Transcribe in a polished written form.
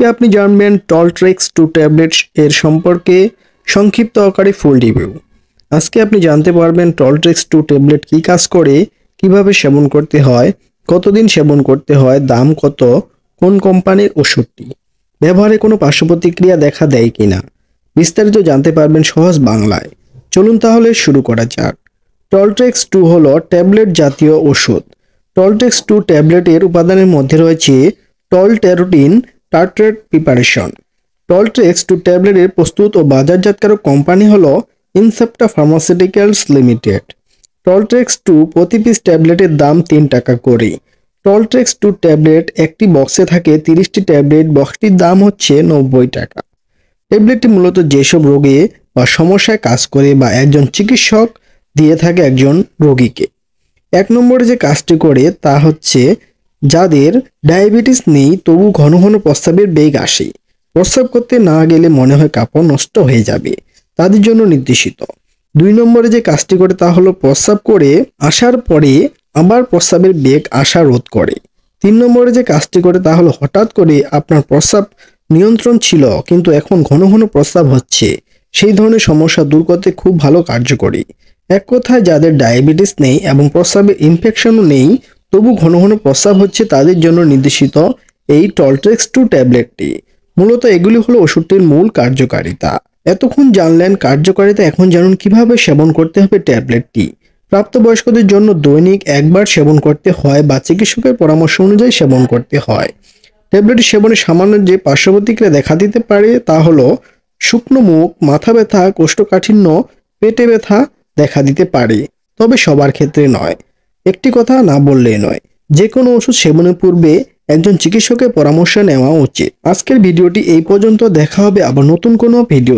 আজকে আপনি জানবেন টলট্রেক্স 2 ট্যাবলেটস এর সম্পর্কে সংক্ষিপ্ত আকারে ফুল রিভিউ। আজকে আপনি জানতে পারবেন টলট্রেক্স 2 ট্যাবলেট কী কাজ করে, কিভাবে সেবন করতে হয়, কতদিন সেবন করতে হয়, দাম কত, কোন কোম্পানির ওষুধটি, ব্যবহারে কোনো পার্শ্বপ্রতিক্রিয়া দেখা দেয় কিনা, বিস্তারিত জানতে পারবেন সহজ বাংলায়। চলুন তাহলে শুরু করা যাক। টলট্রেক্স 2 হলো ট্যাবলেট জাতীয় ওষুধ। টলট্রেক্স 2 ট্যাবলেটের উপাদানের মধ্যে রয়েছে টলটেরোটিন টার্ট্রেট প্রিপারেশন। টলট্রেক্স 2 ট্যাবলেটের প্রস্তুত ও বাজারজাতকারক কোম্পানি হলো ইনসেপ্টা ফার্মাসিউটিক্যালস লিমিটেড। টলট্রেক্স 2 প্রতি পিস ট্যাবলেটের দাম 3 টাকা করে। টলট্রেক্স 2 ট্যাবলেট একটি বক্সে থাকে 30টি ট্যাবলেট, বক্সটির দাম হচ্ছে 90 টাকা। ট্যাবলেটটি মূলত যেসব রোগে বা সমস্যায় কাজ করে বা একজন চিকিৎসক দিয়ে থাকে একজন রোগীকে। 1 নম্বরে যে কাজটি করে তা হচ্ছে যাদের ডায়াবেটিস নেই তবু ঘন ঘন প্রস্রাবের বেগ আসে, প্রস্রাব করতে না গেলে মনে হয় কাপড় নষ্ট হয়ে যাবে, তাদের জন্য নির্দেশিত। 2 নম্বরে যে কাজটি করে তা হলো প্রস্রাব করে আসার পরে আবার প্রস্রাবের বেগ আসা রোধ করে। 3 নম্বরে যে কাজটি করে তা হলো হঠাৎ করে আপনার প্রস্রাব নিয়ন্ত্রণ ছিল কিন্তু এখন ঘন ঘন প্রস্রাব হচ্ছে, সেই ধরনের সমস্যা দূর করতে খুব ভালো কার্যকরী। এক কথায় যাদের ডায়াবেটিস নেই এবং প্রস্রাবের ইনফেকশনও নেই তবু ঘন ঘন প্রস্রাব হচ্ছে তাদের জন্য নির্দেশিত এই টলট্রেক্স 2 ট্যাবলেটটি। মূলত এগুলি হলো ওষুধটির মূল কার্যকারিতা। এতক্ষণ জানলেন কার্যকারিতা, এখন জানুন কিভাবে সেবন করতে হবে ট্যাবলেটটি। প্রাপ্তবয়স্কদের জন্য দৈনিক একবার সেবন করতে হয় বা চিকিৎসকের পরামর্শ অনুযায়ী সেবন করতে হয়। ট্যাবলেট সেবনে সামান্য যে পার্শ্বপ্রতিক্রিয়া দেখা দিতে পারে তা হলো শুকনো মুখ, মাথা ব্যথা, কোষ্ঠকাঠিন্য, পেটে ব্যথা দেখা দিতে পারে, তবে সবার ক্ষেত্রে নয়। একটি কথা না বললেই নয়, যে কোনো ওষুধ সেবনের পূর্বে একজন চিকিৎসকের পরামর্শ নেওয়া উচিত। আজকের ভিডিওটি এই পর্যন্ত, দেখা হবে আবার নতুন কোনো ভিডিও।